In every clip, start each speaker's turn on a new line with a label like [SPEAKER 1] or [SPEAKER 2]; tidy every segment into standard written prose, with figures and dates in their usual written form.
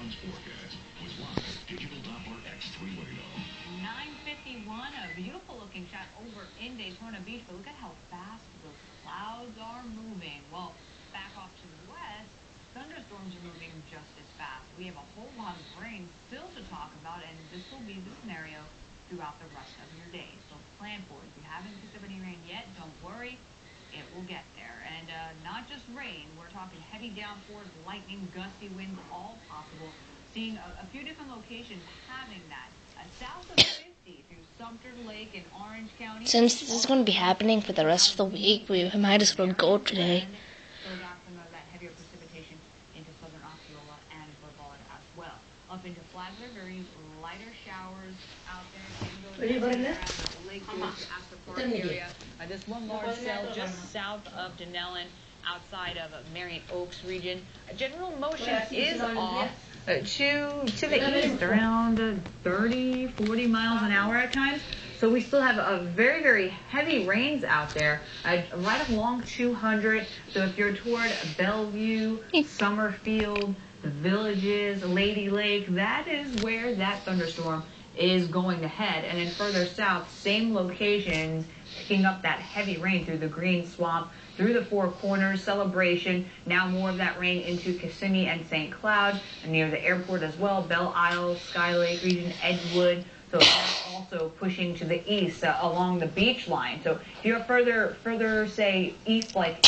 [SPEAKER 1] Storm's forecast with live digital Doppler X3 radar.
[SPEAKER 2] 9:51, a beautiful looking shot over in Daytona Beach, but look at how fast those clouds are moving. Well, back off to the west, thunderstorms are moving just as fast. We have a whole lot of rain still to talk about, and this will be the scenario throughout the rest of your day. So plan for it. If you haven't picked up any rain yet, don't worry. It will get there. And not just rain. We're talking heavy downpours, lightning, gusty winds, all possible. Seeing a few different locations having that. South of 50 through Sumter Lake in Orange County.
[SPEAKER 3] Since this is going to be happening for the rest of the week, we might as well go today.
[SPEAKER 2] So got some of that heavier precipitation into southern Osceola and Brevard as well. Up into Flagler, very lighter showers out there. Area. This one large cell just south of Denellen, outside of Marion Oaks region. General motion is off to the east, around 30, 40 miles an hour at times. So we still have a very, very heavy rains out there, right along 200. So if you're toward Bellevue, Summerfield, the Villages, Lady Lake, that is where that thunderstorm is going to head. And then further south, same locations, picking up that heavy rain through the Green Swamp, through the Four Corners, Celebration, now more of that rain into Kissimmee and St. Cloud, and near the airport as well, Belle Isle, Sky Lake region, Edgewood. So that's also pushing to the east along the beach line. So if you're further, say, east, like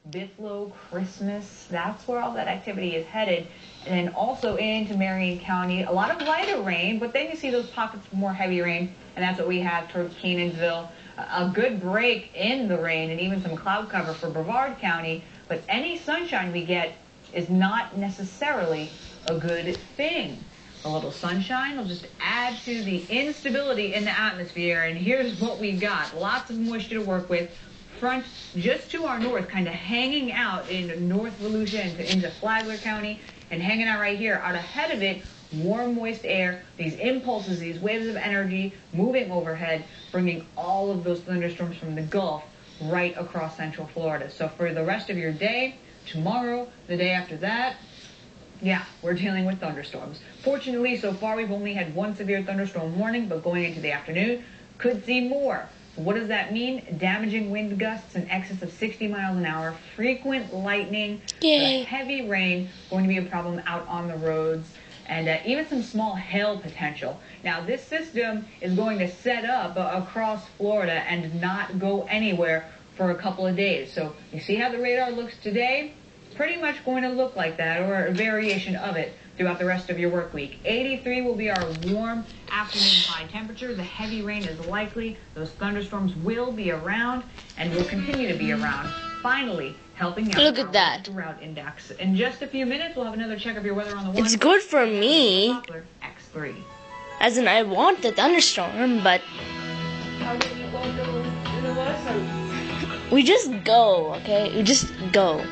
[SPEAKER 2] Bithlo, Christmas, that's where all that activity is headed. And then also into Marion County, a lot of lighter rain, but then you see those pockets of more heavy rain, and that's what we have towards Kenansville. A good break in the rain and even some cloud cover for Brevard County, but any sunshine we get is not necessarily a good thing. A little sunshine will just add to the instability in the atmosphere, and here's what we got. Lots of moisture to work with. Front just to our north, kind of hanging out in North Volusia into Flagler County, and hanging out right here. Out ahead of it, warm, moist air, these impulses, these waves of energy moving overhead, bringing all of those thunderstorms from the Gulf right across central Florida. So for the rest of your day, tomorrow, the day after that, yeah, we're dealing with thunderstorms. Fortunately, so far we've only had one severe thunderstorm warning, but going into the afternoon, could see more. What does that mean? Damaging wind gusts in excess of 60 miles an hour, frequent lightning, heavy rain, going to be a problem out on the roads, and even some small hail potential. Now, this system is going to set up across Florida and not go anywhere for a couple of days. So you see how the radar looks today? Pretty much going to look like that, or a variation of it, throughout the rest of your work week. 83 will be our warm afternoon high temperature. The heavy rain is likely. Those thunderstorms will be around and will continue to be around. Finally, helping out.
[SPEAKER 3] Look at that.
[SPEAKER 2] Route index. In just a few minutes, we'll have another check of your weather on the one.
[SPEAKER 3] It's good for me.
[SPEAKER 2] X3.
[SPEAKER 3] As in, I want the thunderstorm, but we just go, okay? We just go.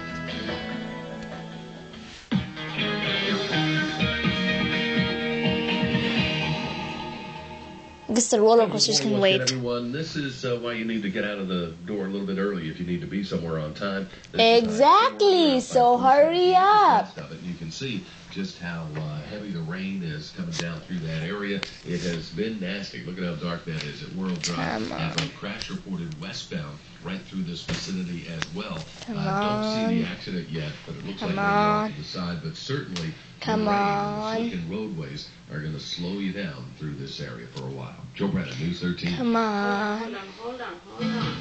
[SPEAKER 3] I guess the roller coasters can wait.
[SPEAKER 1] Everyone, this is why you need to get out of the door a little bit early if you need to be somewhere on time.
[SPEAKER 3] Exactly. So hurry up.
[SPEAKER 1] You can see just how heavy the rain is coming down through that area. It has been nasty. Look at how dark that is at World Drive. And a crash reported westbound right through this vicinity as well. Don't see the accident yet, but it looks like maybe off to the side. But certainly, slick roadways are going to slow you down through this area for a while. Joe Brennan, News 13.
[SPEAKER 3] Come on.
[SPEAKER 4] Hold on.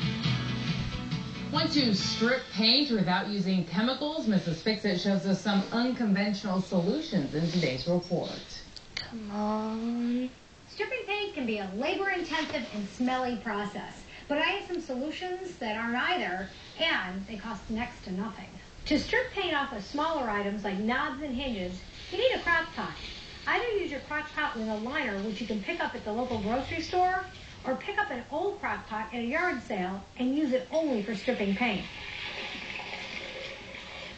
[SPEAKER 4] Want to strip paint without using chemicals? Mrs. Fixit shows us some unconventional solutions in today's report.
[SPEAKER 3] Come on.
[SPEAKER 5] Stripping paint can be a labor-intensive and smelly process, but I have some solutions that aren't either, and they cost next to nothing. To strip paint off of smaller items like knobs and hinges, you need a crock pot. Either use your crock pot with a liner, which you can pick up at the local grocery store, or pick up an old crock pot at a yard sale and use it only for stripping paint.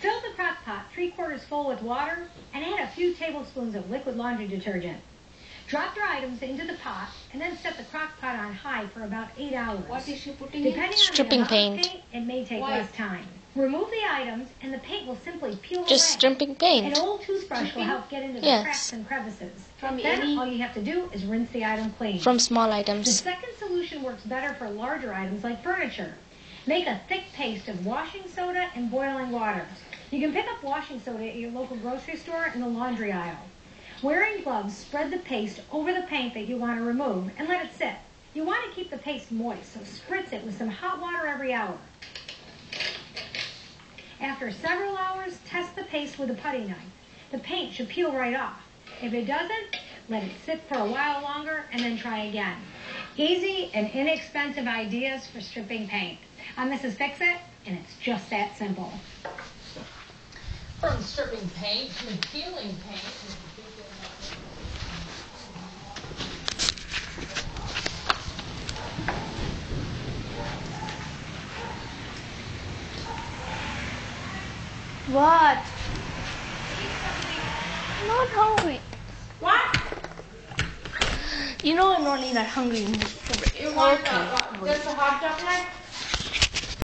[SPEAKER 5] Fill the crock pot 3/4 full with water and add a few tablespoons of liquid laundry detergent. Drop your items into the pot and then set the crock pot on high for about 8 hours.
[SPEAKER 6] What is she putting
[SPEAKER 5] Depending
[SPEAKER 6] in?
[SPEAKER 5] on
[SPEAKER 3] Stripping
[SPEAKER 5] the amount
[SPEAKER 3] paint.
[SPEAKER 5] of paint, it may take less time. Remove the items, and the paint will simply peel
[SPEAKER 3] Just
[SPEAKER 5] away.
[SPEAKER 3] stripping paint.
[SPEAKER 5] An old toothbrush will help get into the
[SPEAKER 3] Yes.
[SPEAKER 5] cracks and crevices.
[SPEAKER 6] From
[SPEAKER 5] Then
[SPEAKER 6] any-
[SPEAKER 5] all you have to do is rinse the item clean.
[SPEAKER 3] From small
[SPEAKER 5] The
[SPEAKER 3] items.
[SPEAKER 5] second solution works better for larger items like furniture. Make a thick paste of washing soda and boiling water. You can pick up washing soda at your local grocery store in the laundry aisle. Wearing gloves, spread the paste over the paint that you want to remove and let it sit. You want to keep the paste moist, so spritz it with some hot water every hour. After several hours, test the paste with a putty knife. The paint should peel right off. If it doesn't, let it sit for a while longer and then try again. Easy and inexpensive ideas for stripping paint. I'm Mrs. Fix-It, and it's just that simple.
[SPEAKER 4] From stripping paint to peeling paint.
[SPEAKER 3] What? I'm not hungry.
[SPEAKER 6] What?
[SPEAKER 3] You know I'm not really that hungry.
[SPEAKER 6] You want just a hot chocolate?